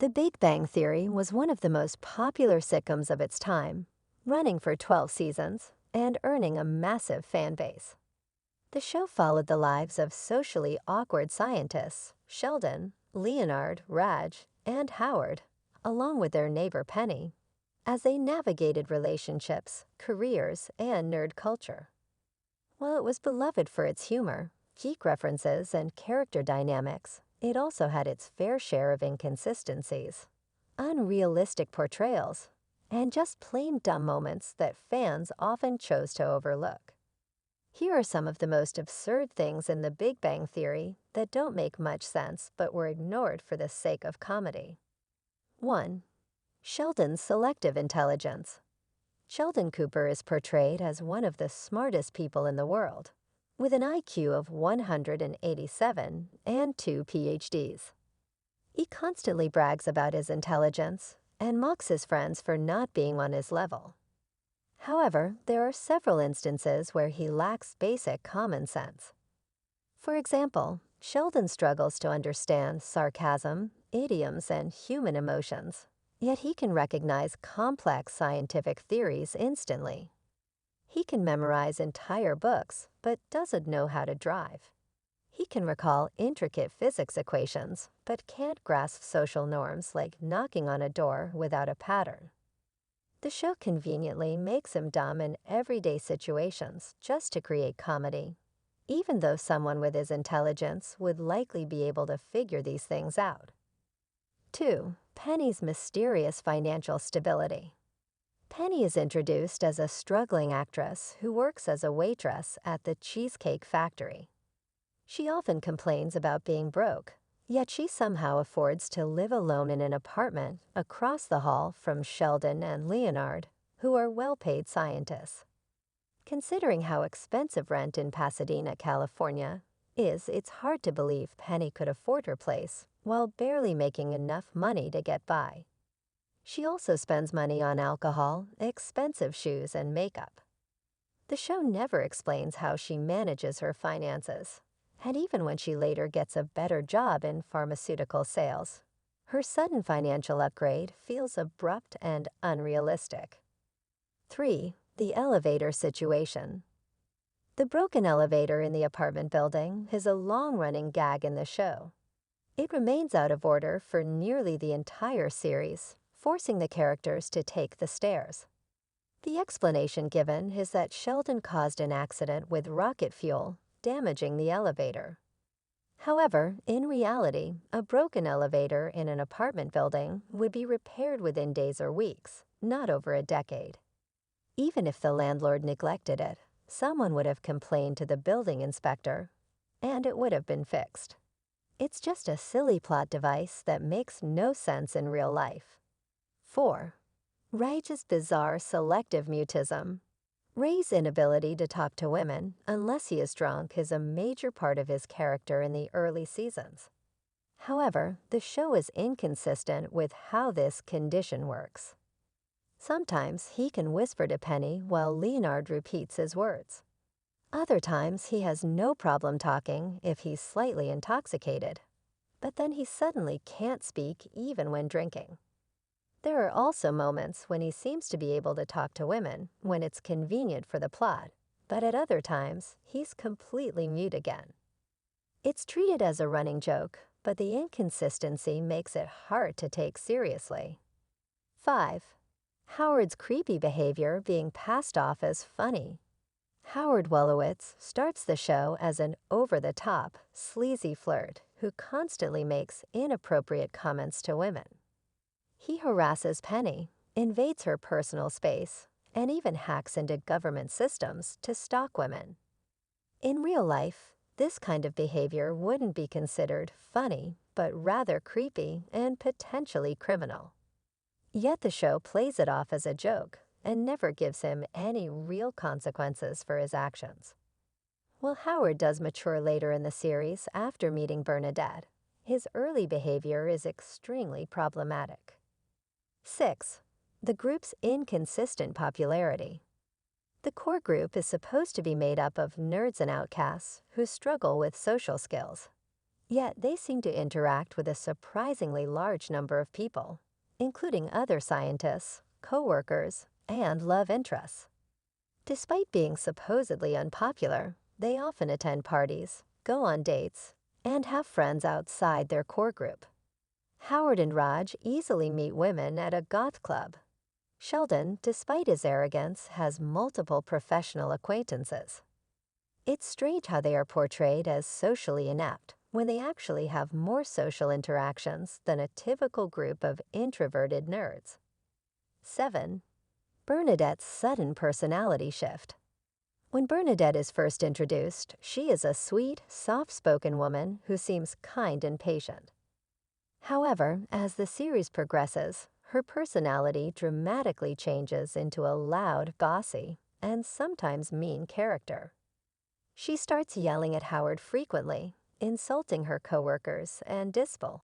The Big Bang Theory was one of the most popular sitcoms of its time, running for 12 seasons and earning a massive fan base. The show followed the lives of socially awkward scientists, Sheldon, Leonard, Raj, and Howard, along with their neighbor Penny, as they navigated relationships, careers, and nerd culture. While it was beloved for its humor, geek references, and character dynamics, it also had its fair share of inconsistencies, unrealistic portrayals, and just plain dumb moments that fans often chose to overlook. Here are some of the most absurd things in The Big Bang Theory that don't make much sense but were ignored for the sake of comedy. 1. Sheldon's selective intelligence. Sheldon Cooper is portrayed as one of the smartest people in the world, with an IQ of 187 and 2 PhDs. He constantly brags about his intelligence and mocks his friends for not being on his level. However, there are several instances where he lacks basic common sense. For example, Sheldon struggles to understand sarcasm, idioms, and human emotions, yet he can recognize complex scientific theories instantly. He can memorize entire books, but doesn't know how to drive. He can recall intricate physics equations, but can't grasp social norms like knocking on a door without a pattern. The show conveniently makes him dumb in everyday situations just to create comedy, even though someone with his intelligence would likely be able to figure these things out. 2. Penny's mysterious financial stability. Penny is introduced as a struggling actress who works as a waitress at the Cheesecake Factory. She often complains about being broke, yet she somehow affords to live alone in an apartment across the hall from Sheldon and Leonard, who are well-paid scientists. Considering how expensive rent in Pasadena, California is, it's hard to believe Penny could afford her place while barely making enough money to get by. She also spends money on alcohol, expensive shoes, and makeup. The show never explains how she manages her finances, and even when she later gets a better job in pharmaceutical sales, her sudden financial upgrade feels abrupt and unrealistic. 3. The elevator situation. The broken elevator in the apartment building is a long-running gag in the show. It remains out of order for nearly the entire series, forcing the characters to take the stairs. The explanation given is that Sheldon caused an accident with rocket fuel, damaging the elevator. However, in reality, a broken elevator in an apartment building would be repaired within days or weeks, not over a decade. Even if the landlord neglected it, someone would have complained to the building inspector, and it would have been fixed. It's just a silly plot device that makes no sense in real life. 4. Raj's bizarre selective mutism. Ray's inability to talk to women unless he is drunk is a major part of his character in the early seasons. However, the show is inconsistent with how this condition works. Sometimes he can whisper to Penny while Leonard repeats his words. Other times he has no problem talking if he's slightly intoxicated, but then he suddenly can't speak even when drinking. There are also moments when he seems to be able to talk to women when it's convenient for the plot, but at other times he's completely mute again. It's treated as a running joke, but the inconsistency makes it hard to take seriously. 5. Howard's creepy behavior being passed off as funny. Howard Wolowitz starts the show as an over-the-top, sleazy flirt who constantly makes inappropriate comments to women. He harasses Penny, invades her personal space, and even hacks into government systems to stalk women. In real life, this kind of behavior wouldn't be considered funny, but rather creepy and potentially criminal. Yet the show plays it off as a joke and never gives him any real consequences for his actions. While Howard does mature later in the series after meeting Bernadette, his early behavior is extremely problematic. 6. The group's inconsistent popularity. The core group is supposed to be made up of nerds and outcasts who struggle with social skills. Yet they seem to interact with a surprisingly large number of people, including other scientists, coworkers, and love interests. Despite being supposedly unpopular, they often attend parties, go on dates, and have friends outside their core group. Howard and Raj easily meet women at a goth club. Sheldon, despite his arrogance, has multiple professional acquaintances. It's strange how they are portrayed as socially inept when they actually have more social interactions than a typical group of introverted nerds. 7. Bernadette's sudden personality shift. When Bernadette is first introduced, she is a sweet, soft-spoken woman who seems kind and patient. However, as the series progresses, her personality dramatically changes into a loud, bossy, and sometimes mean character. She starts yelling at Howard frequently, insulting her coworkers and Dispel.